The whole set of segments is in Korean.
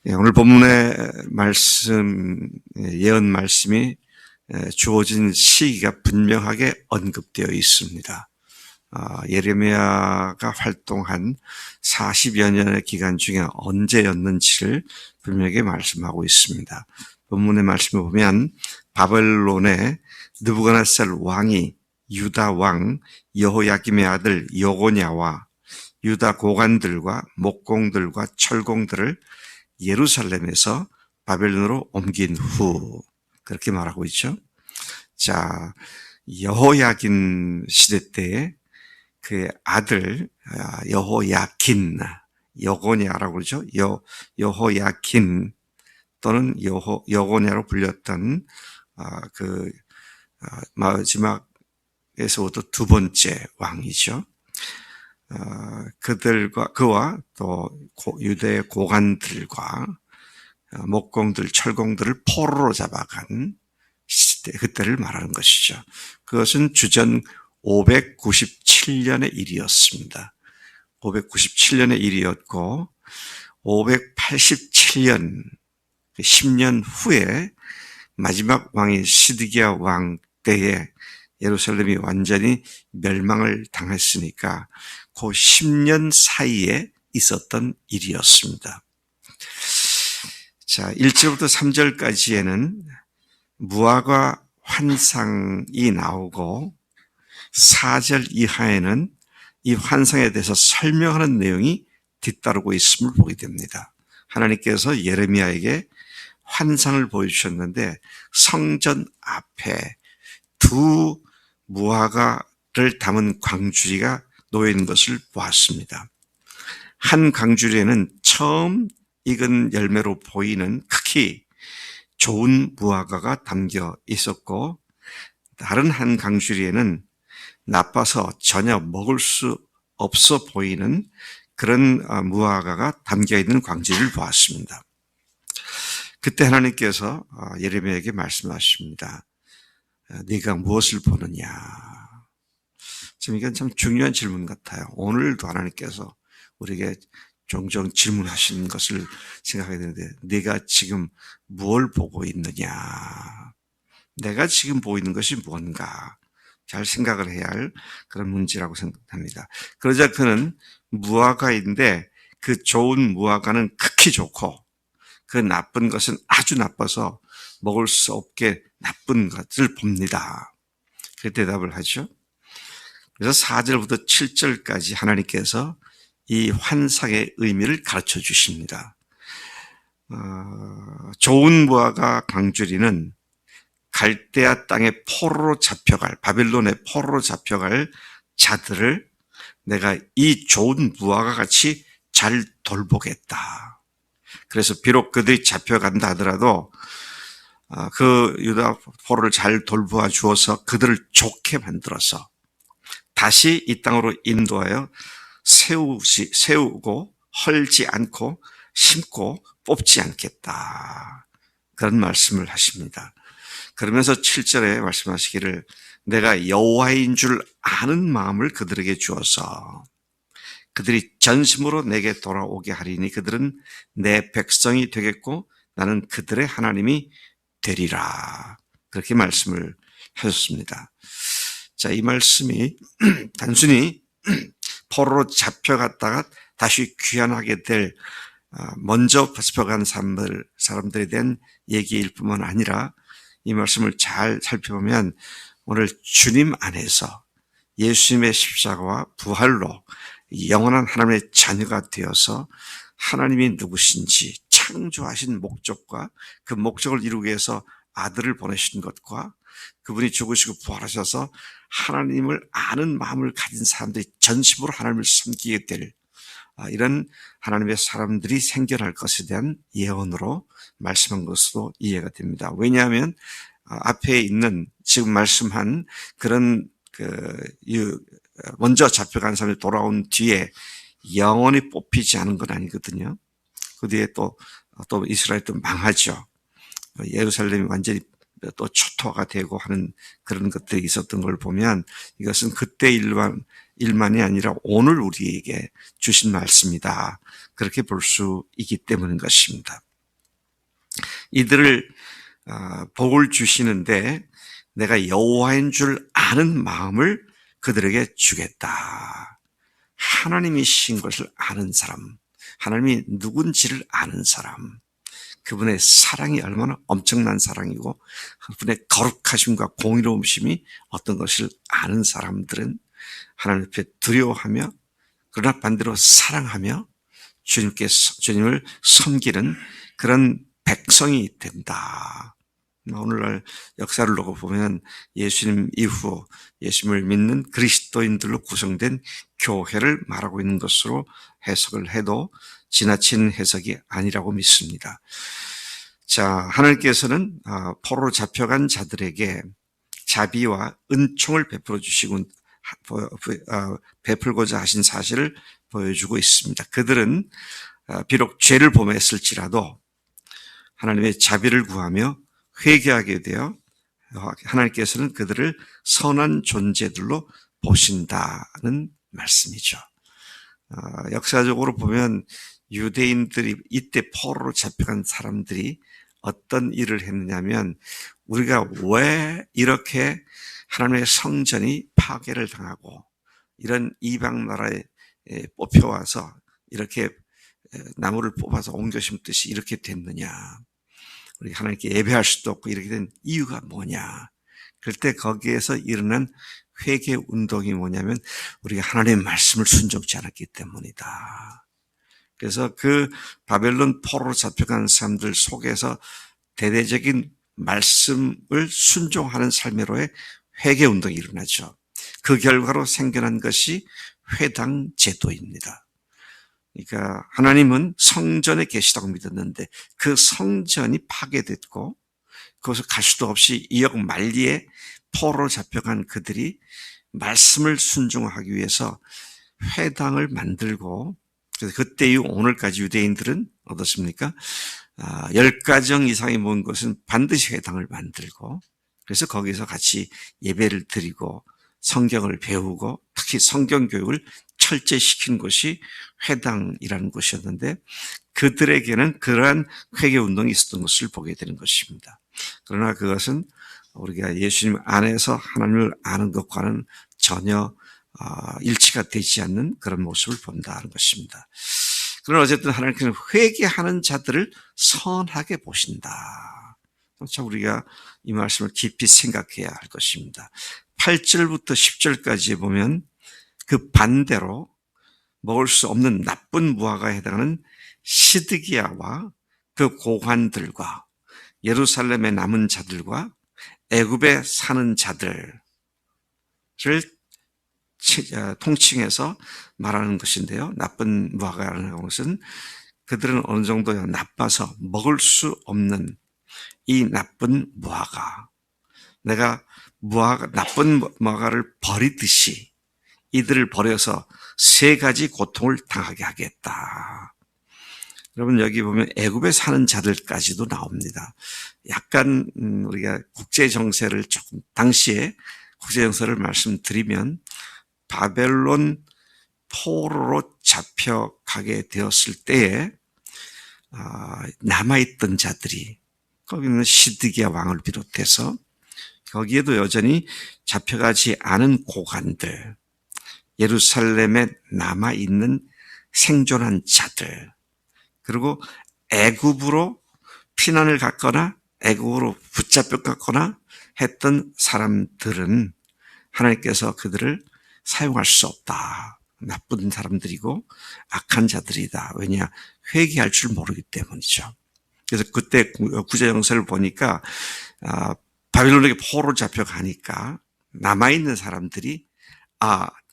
오늘 본문의 말씀, 예언 말씀이 주어진 시기가 분명하게 언급되어 있습니다. 예레미야가 활동한 40여 년의 기간 중에 언제였는지를 분명하게 말씀하고 있습니다. 본문의 말씀을 보면 바벨론의 느부갓네살 왕이 유다 왕 여호야김의 아들 여고냐와 유다 고관들과 목공들과 철공들을 예루살렘에서 바벨론으로 옮긴 후, 그렇게 말하고 있죠. 자, 여호야긴 시대 때에 그의 아들 여호야긴, 여고냐라고 그러죠. 여호야긴 또는 여고냐로 불렸던 마지막에서부터 두 번째 왕이죠. 그와 또 유대의 고관들과 목공들, 철공들을 포로로 잡아간 시대, 그때를 말하는 것이죠. 그것은 주전 597년의 일이었습니다. 597년의 일이었고 587년, 10년 후에 마지막 왕인 시드기야 왕 때에 예루살렘이 완전히 멸망을 당했으니까 그 10년 사이에 있었던 일이었습니다. 자, 1절부터 3절까지에는 무화과 환상이 나오고 4절 이하에는 이 환상에 대해서 설명하는 내용이 뒤따르고 있음을 보게 됩니다. 하나님께서 예레미야에게 환상을 보여주셨는데 성전 앞에 두 무화과를 담은 광주리가 놓여 있는 것을 보았습니다. 한 광주리에는 처음 익은 열매로 보이는 크기 좋은 무화과가 담겨 있었고, 다른 한 광주리에는 나빠서 전혀 먹을 수 없어 보이는 그런 무화과가 담겨 있는 광주리를 보았습니다. 그때 하나님께서 예레미야에게 말씀하십니다. 네가 무엇을 보느냐? 지금 이건 참 중요한 질문 같아요. 오늘도 하나님께서 우리에게 종종 질문하시는 것을 생각하게 되는데, 네가 지금 무엇을 보고 있느냐? 내가 지금 보고 있는 것이 뭔가 잘 생각을 해야 할 그런 문제라고 생각합니다. 그러자 그는 무화과인데 그 좋은 무화과는 극히 좋고 그 나쁜 것은 아주 나빠서 먹을 수 없게 나쁜 것을 봅니다. 그 대답을 하죠. 그래서 4절부터 7절까지 하나님께서 이 환상의 의미를 가르쳐 주십니다. 좋은 무화과 광주리는 갈대아 땅의 포로로 잡혀갈, 바벨론의 포로로 잡혀갈 자들을 내가 이 좋은 무화과 같이 잘 돌보겠다. 그래서 비록 그들이 잡혀간다 하더라도 그 유다 포로를 잘 돌보아 주어서 그들을 좋게 만들어서 다시 이 땅으로 인도하여 세우고 헐지 않고 심고 뽑지 않겠다. 그런 말씀을 하십니다. 그러면서 7절에 말씀하시기를 내가 여호와인 줄 아는 마음을 그들에게 주어서 그들이 전심으로 내게 돌아오게 하리니 그들은 내 백성이 되겠고 나는 그들의 하나님이 되리라. 그렇게 말씀을 하셨습니다. 자, 이 말씀이 단순히 포로로 잡혀갔다가 다시 귀환하게 될 먼저 잡혀간 사람들에 대한 얘기일 뿐만 아니라 이 말씀을 잘 살펴보면 오늘 주님 안에서 예수님의 십자가와 부활로 영원한 하나님의 자녀가 되어서 하나님이 누구신지 창조하신 목적과 그 목적을 이루기 위해서 아들을 보내신 것과 그분이 죽으시고 부활하셔서 하나님을 아는 마음을 가진 사람들이 전심으로 하나님을 섬기게 될 이런 하나님의 사람들이 생겨날 것에 대한 예언으로 말씀한 것으로 이해가 됩니다. 왜냐하면 앞에 있는 지금 말씀한 그런 먼저 잡혀간 사람이 돌아온 뒤에 영원히 뽑히지 않은 건 아니거든요. 그 뒤에 또 이스라엘도 망하죠. 예루살렘이 완전히 또 초토화가 되고 하는 그런 것들이 있었던 걸 보면 이것은 그때 일만이 아니라 오늘 우리에게 주신 말씀이다. 그렇게 볼 수 있기 때문인 것입니다. 이들을 복을 주시는데 내가 여호와인 줄 아는 마음을 그들에게 주겠다. 하나님이신 것을 아는 사람, 하나님이 누군지를 아는 사람, 그분의 사랑이 얼마나 엄청난 사랑이고 그분의 거룩하심과 공의로우심이 어떤 것을 아는 사람들은 하나님 앞에 두려워하며 그러나 반대로 사랑하며 주님을 섬기는 그런 백성이 된다. 오늘날 역사를 놓고 보면 예수님 이후 예수님을 믿는 그리스도인들로 구성된 교회를 말하고 있는 것으로 해석을 해도 지나친 해석이 아니라고 믿습니다. 자, 하나님께서는 포로로 잡혀간 자들에게 자비와 은총을 베풀어 주시고 베풀고자 하신 사실을 보여주고 있습니다. 그들은 비록 죄를 범했을지라도 하나님의 자비를 구하며 회개하게 되어 하나님께서는 그들을 선한 존재들로 보신다는 말씀이죠. 역사적으로 보면 유대인들이 이때 포로로 잡혀간 사람들이 어떤 일을 했느냐면 우리가 왜 이렇게 하나님의 성전이 파괴를 당하고 이런 이방 나라에 뽑혀와서 이렇게 나무를 뽑아서 옮겨 심듯이 이렇게 됐느냐. 우리 하나님께 예배할 수도 없고 이렇게 된 이유가 뭐냐. 그때 거기에서 일어난 회개 운동이 뭐냐면 우리가 하나님의 말씀을 순종치 않았기 때문이다. 그래서 그 바벨론 포로로 잡혀간 사람들 속에서 대대적인 말씀을 순종하는 삶으로의 회개 운동이 일어나죠. 그 결과로 생겨난 것이 회당 제도입니다. 그러니까 하나님은 성전에 계시다고 믿었는데 그 성전이 파괴됐고 그것을 갈 수도 없이 2억 만리에 포로로 잡혀간 그들이 말씀을 순종하기 위해서 회당을 만들고 그래서 그때 이후 오늘까지 유대인들은 어떻습니까? 10가정 이상이 모은 것은 반드시 회당을 만들고 그래서 거기서 같이 예배를 드리고 성경을 배우고 특히 성경 교육을 철저시킨 곳이 회당이라는 곳이었는데 그들에게는 그러한 회개운동이 있었던 것을 보게 되는 것입니다. 그러나 그것은 우리가 예수님 안에서 하나님을 아는 것과는 전혀 일치가 되지 않는 그런 모습을 본다는 것입니다. 그러나 어쨌든 하나님께서는 회개하는 자들을 선하게 보신다. 참 우리가 이 말씀을 깊이 생각해야 할 것입니다. 8절부터 10절까지 보면 그 반대로 먹을 수 없는 나쁜 무화과에 해당하는 시드기야와 그 고관들과 예루살렘에 남은 자들과 애굽에 사는 자들을 통칭해서 말하는 것인데요. 나쁜 무화과라는 것은 그들은 어느 정도 나빠서 먹을 수 없는 이 나쁜 무화과. 내가 나쁜 무화과를 버리듯이 이들을 버려서 3가지 고통을 당하게 하겠다. 여러분 여기 보면 애굽에 사는 자들까지도 나옵니다. 약간 우리가 국제 정세를 조금 당시에 국제 정세를 말씀드리면 바벨론 포로로 잡혀가게 되었을 때에 남아있던 자들이 거기는 시드기야 왕을 비롯해서 거기에도 여전히 잡혀가지 않은 고관들, 예루살렘에 남아있는 생존한 자들, 그리고 애굽으로 피난을 갔거나 애굽으로 붙잡혔거나 했던 사람들은 하나님께서 그들을 사용할 수 없다. 나쁜 사람들이고 악한 자들이다. 왜냐? 회개할 줄 모르기 때문이죠. 그래서 그때 구제정세를 보니까 바빌론에게 포로로 잡혀가니까 남아있는 사람들이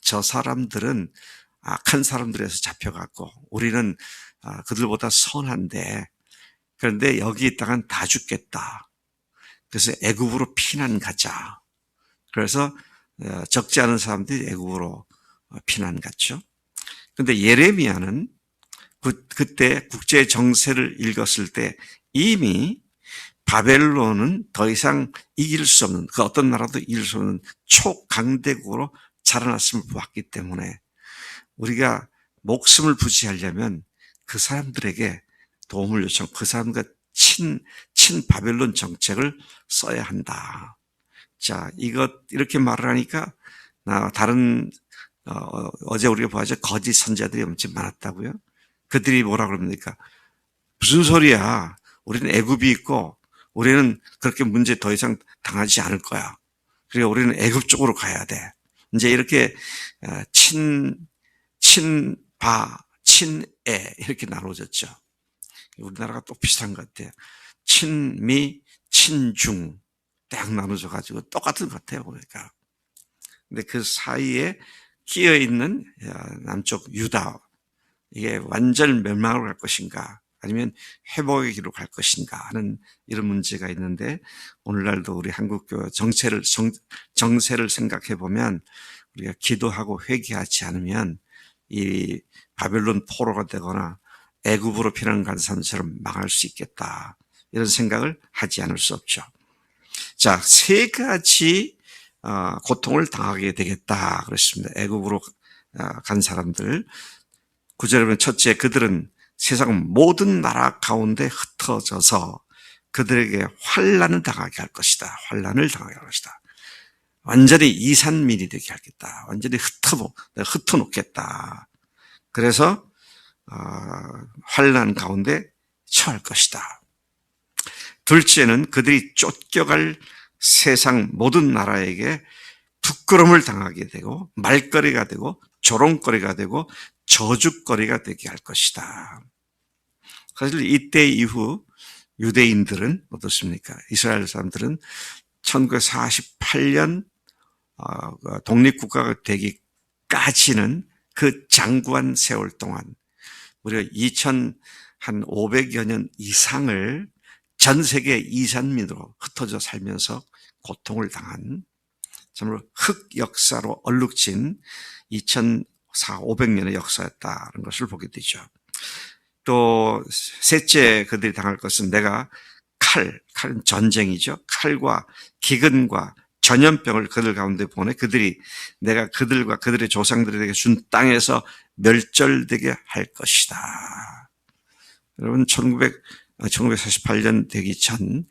저 사람들은 악한 사람들에서 잡혀갔고 우리는 그들보다 선한데 그런데 여기 있다간 다 죽겠다. 그래서 애굽으로 피난 가자. 그래서 적지 않은 사람들이 애굽으로 피난 갔죠. 그런데 예레미야는 그때 국제 정세를 읽었을 때 이미 바벨론은 더 이상 이길 수 없는 그 어떤 나라도 이길 수 없는 초강대국으로 자라났음을 보았기 때문에 우리가 목숨을 부지하려면 그 사람들에게 도움을 요청, 그 사람과 친바벨론 정책을 써야 한다. 자, 이렇게 말을 하니까, 다른, 어제 우리가 보았죠. 거짓 선자들이 엄청 많았다고요. 그들이 뭐라 그럽니까? 무슨 소리야. 우리는 애굽이 있고, 우리는 그렇게 문제 더 이상 당하지 않을 거야. 그리고 우리는 애굽 쪽으로 가야 돼. 이제 이렇게, 친바, 친애, 이렇게 나눠졌죠. 우리나라가 또 비슷한 것 같아요. 친미, 친중, 딱 나눠져가지고 똑같은 것 같아요, 보니까. 근데 그 사이에 끼어 있는 남쪽 유다, 이게 완전 멸망으로 갈 것인가, 아니면 회복의 길로 갈 것인가 하는 이런 문제가 있는데, 오늘날도 우리 한국교회 정세를 생각해 보면, 우리가 기도하고 회개하지 않으면 이 바벨론 포로가 되거나 애굽으로 피난 간 사람처럼 망할 수 있겠다. 이런 생각을 하지 않을 수 없죠. 자, 세 가지 고통을 당하게 되겠다 그랬습니다. 애굽으로 간 사람들. 9절에 보면 첫째, 그들은 세상 모든 나라 가운데 흩어져서 그들에게 환난을 당하게 할 것이다. 환난을 당하게 할 것이다. 완전히 이산민이 되게 하겠다. 완전히 흩어놓겠다. 그래서 환난 가운데 처할 것이다. 둘째는 그들이 쫓겨갈 세상 모든 나라에게 부끄러움을 당하게 되고 말거리가 되고 조롱거리가 되고 저주거리가 되게 할 것이다. 사실 이때 이후 유대인들은 어떻습니까? 이스라엘 사람들은 1948년 독립국가가 되기까지는 그 장구한 세월 동안 무려 2,500여 년 이상을 전 세계 이산민으로 흩어져 살면서 고통을 당한 정말로 흑역사로 얼룩진 2,400~500년의 역사였다는 것을 보게 되죠. 또 셋째 그들이 당할 것은 내가 칼은 전쟁이죠. 칼과 기근과 전염병을 그들 가운데 보내 내가 그들과 그들의 조상들에게 준 땅에서 멸절되게 할 것이다. 여러분 1948년 되기 전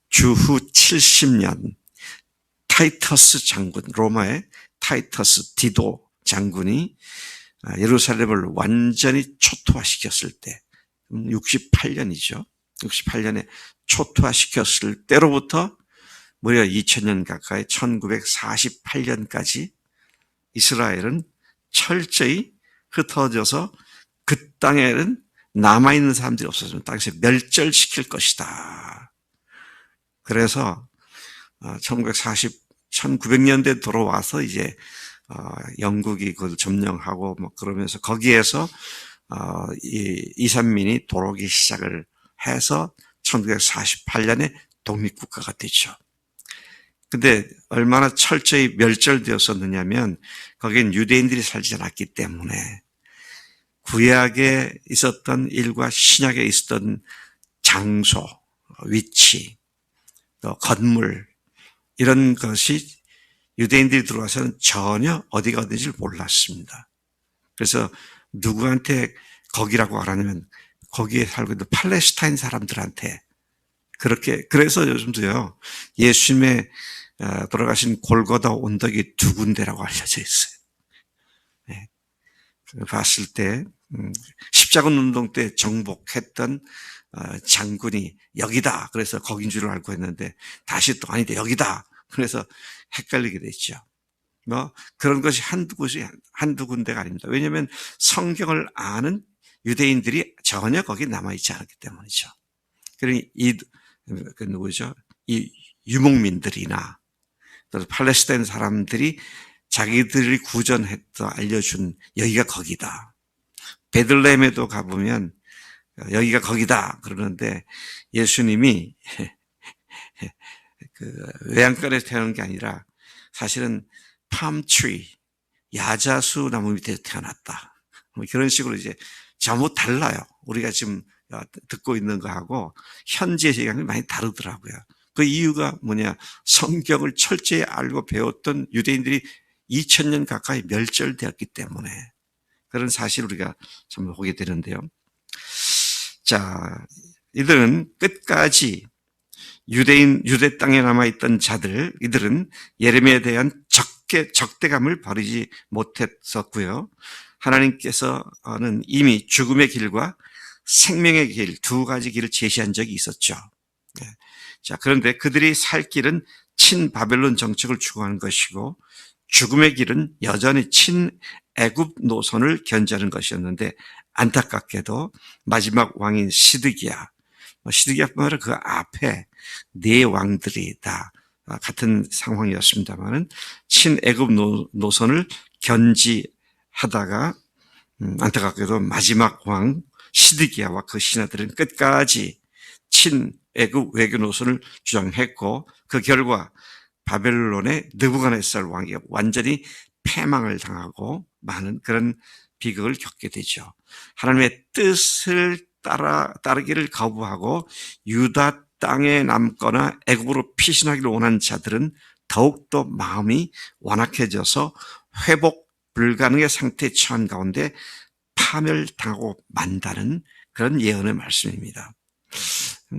주후 70년 타이터스 장군, 로마의 타이터스 디도 장군이 예루살렘을 완전히 초토화시켰을 때 68년이죠. 68년에 초토화시켰을 때로부터 무려 2000년 가까이 1948년까지 이스라엘은 철저히 흩어져서 그 땅에는 남아있는 사람들이 없어서 땅에서 멸절시킬 것이다. 그래서 1900년대 들어와서 이제 영국이 그걸 점령하고 뭐 그러면서 거기에서 이산민이 들어오기 시작을 해서 1948년에 독립국가가 됐죠. 근데 얼마나 철저히 멸절되었었느냐면 거기엔 유대인들이 살지 않았기 때문에 구약에 있었던 일과 신약에 있었던 장소, 위치, 또 건물 이런 것이 유대인들이 들어와서는 전혀 어디가 어딘지를 몰랐습니다. 그래서 누구한테 거기라고 하라면 거기에 살고 있는 팔레스타인 사람들한테 그래서 요즘도요 예수님의 돌아가신 골고다 언덕이 두 군데라고 알려져 있어요. 네. 봤을 때 십자군 운동 때 정복했던 장군이 여기다 그래서 거긴 줄 알고 했는데 다시 또 아니다 여기다 그래서 헷갈리게 됐죠. 뭐 그런 것이 한두 군데가 아닙니다. 왜냐하면 성경을 아는 유대인들이 전혀 거기 남아있지 않았기 때문이죠. 그러니 이 유목민들이나 또 팔레스타인 사람들이 자기들이 구전했다 알려준 여기가 거기다. 베들레헴에도 가보면 여기가 거기다 그러는데 예수님이 그 외양간에 태어난 게 아니라 사실은 팜트리 야자수 나무 밑에 태어났다. 그런 식으로 이제 전부 달라요. 우리가 지금 듣고 있는 거하고 현지의 얘기가 많이 다르더라고요. 그 이유가 뭐냐? 성경을 철저히 알고 배웠던 유대인들이 2000년 가까이 멸절되었기 때문에 그런 사실을 우리가 좀 보게 되는데요. 자, 이들은 끝까지 유대 땅에 남아있던 자들, 이들은 예레미야에 대한 적대감을 버리지 못했었고요. 하나님께서는 이미 죽음의 길과 생명의 길, 두 가지 길을 제시한 적이 있었죠. 자, 그런데 그들이 살 길은 친바벨론 정책을 추구하는 것이고, 죽음의 길은 여전히 친애굽 노선을 견지하는 것이었는데, 안타깝게도 마지막 왕인 시드기야뿐만 아니라 그 앞에 네 왕들이 다 같은 상황이었습니다만은 친애굽 노선을 견지하다가 안타깝게도 마지막 왕 시드기야와 그 신하들은 끝까지 친애굽 외교 노선을 주장했고, 그 결과 바벨론의 느부갓네살 왕이 완전히 패망을 당하고 많은 그런 비극을 겪게 되죠. 하나님의 뜻을 따르기를 거부하고 유다 땅에 남거나 애굽으로 피신하기를 원하는 자들은 더욱더 마음이 완악해져서 회복 불가능의 상태에 처한 가운데 파멸당하고 만다는 그런 예언의 말씀입니다.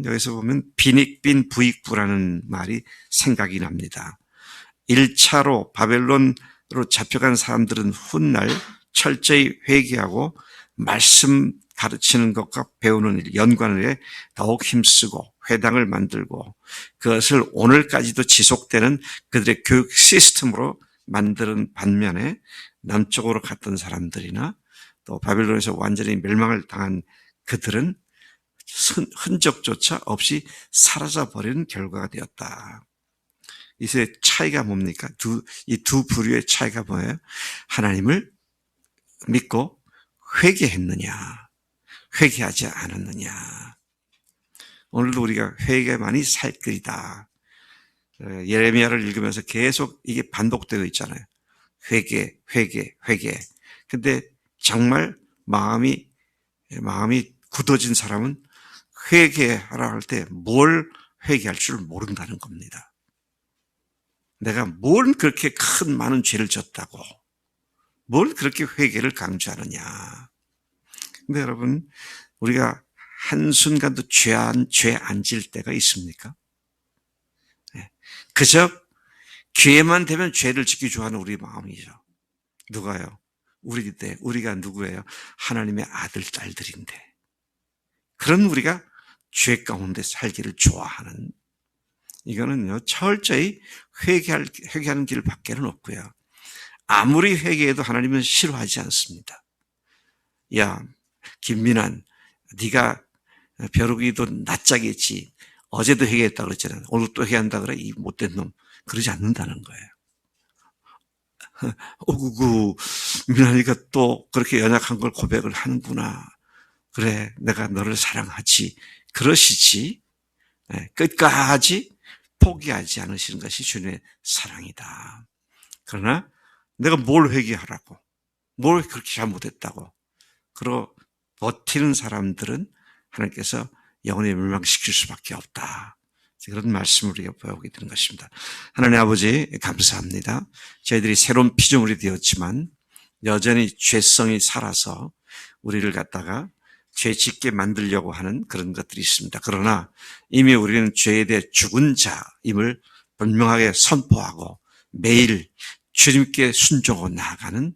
여기서 보면 빈익빈 부익부라는 말이 생각이 납니다. 1차로 바벨론으로 잡혀간 사람들은 훗날 철저히 회개하고 말씀 가르치는 것과 배우는 일, 연구하는 일에 더욱 힘쓰고 회당을 만들고 그것을 오늘까지도 지속되는 그들의 교육 시스템으로 만드는 반면에 남쪽으로 갔던 사람들이나 또 바벨론에서 완전히 멸망을 당한 그들은 흔적조차 없이 사라져버리는 결과가 되었다. 이세 차이가 뭡니까? 이 두 부류의 차이가 뭐예요? 하나님을 믿고 회개했느냐, 회개하지 않았느냐. 오늘도 우리가 회개만이 살 길이다. 예레미야를 읽으면서 계속 이게 반복되고 있잖아요. 회개. 근데 정말 마음이 굳어진 사람은 회개하라 할 때 뭘 회개할 줄 모른다는 겁니다. 내가 뭘 그렇게 많은 죄를 졌다고, 뭘 그렇게 회개를 강조하느냐. 근데 여러분, 우리가 한순간도 죄 안 질 때가 있습니까? 그저 기회만 되면 죄를 짓기 좋아하는 우리 마음이죠. 누가요? 우리가 누구예요? 하나님의 아들, 딸들인데. 그런 우리가 죄 가운데 살기를 좋아하는, 이거는요, 철저히 회개하는 길밖에는 없고요. 아무리 회개해도 하나님은 싫어하지 않습니다. 야, 김민환, 네가 벼룩이도 낯짝이지. 어제도 회개했다 그랬잖아. 오늘 또 회개한다 그래. 이 못된 놈. 그러지 않는다는 거예요. 민환이가 또 그렇게 연약한 걸 고백을 하는구나. 그래, 내가 너를 사랑하지. 그러시지. 끝까지 포기하지 않으시는 것이 주님의 사랑이다. 그러나 내가 뭘 회개하라고, 뭘 그렇게 잘못했다고 그러고 버티는 사람들은 하나님께서 영원히 멸망시킬 수밖에 없다. 그런 말씀을 우리가 배우게 되는 것입니다. 하나님 아버지 감사합니다. 저희들이 새로운 피조물이 되었지만 여전히 죄성이 살아서 우리를 갖다가 죄 짓게 만들려고 하는 그런 것들이 있습니다. 그러나 이미 우리는 죄에 대해 죽은 자임을 분명하게 선포하고 매일 주님께 순종하고 나아가는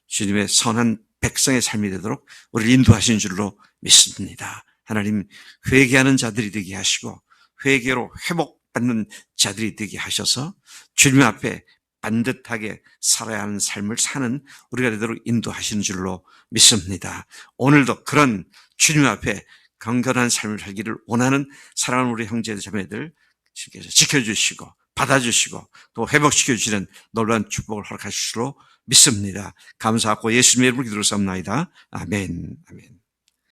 주님의 선한 백성의 삶이 되도록 우리를 인도하신 줄로 믿습니다. 하나님, 회개하는 자들이 되게 하시고 회개로 회복받는 자들이 되게 하셔서 주님 앞에 반듯하게 살아야 하는 삶을 사는 우리가 되도록 인도하시는 줄로 믿습니다. 오늘도 그런 주님 앞에 건강한 삶을 살기를 원하는 사랑하는 우리 형제 자매들 주께서 지켜주시고 받아주시고 또 회복시켜주시는 놀라운 축복을 허락하실 줄로 믿습니다. 감사하고 예수님의 이름으로 기도를 삼나이다. 아멘. 아멘.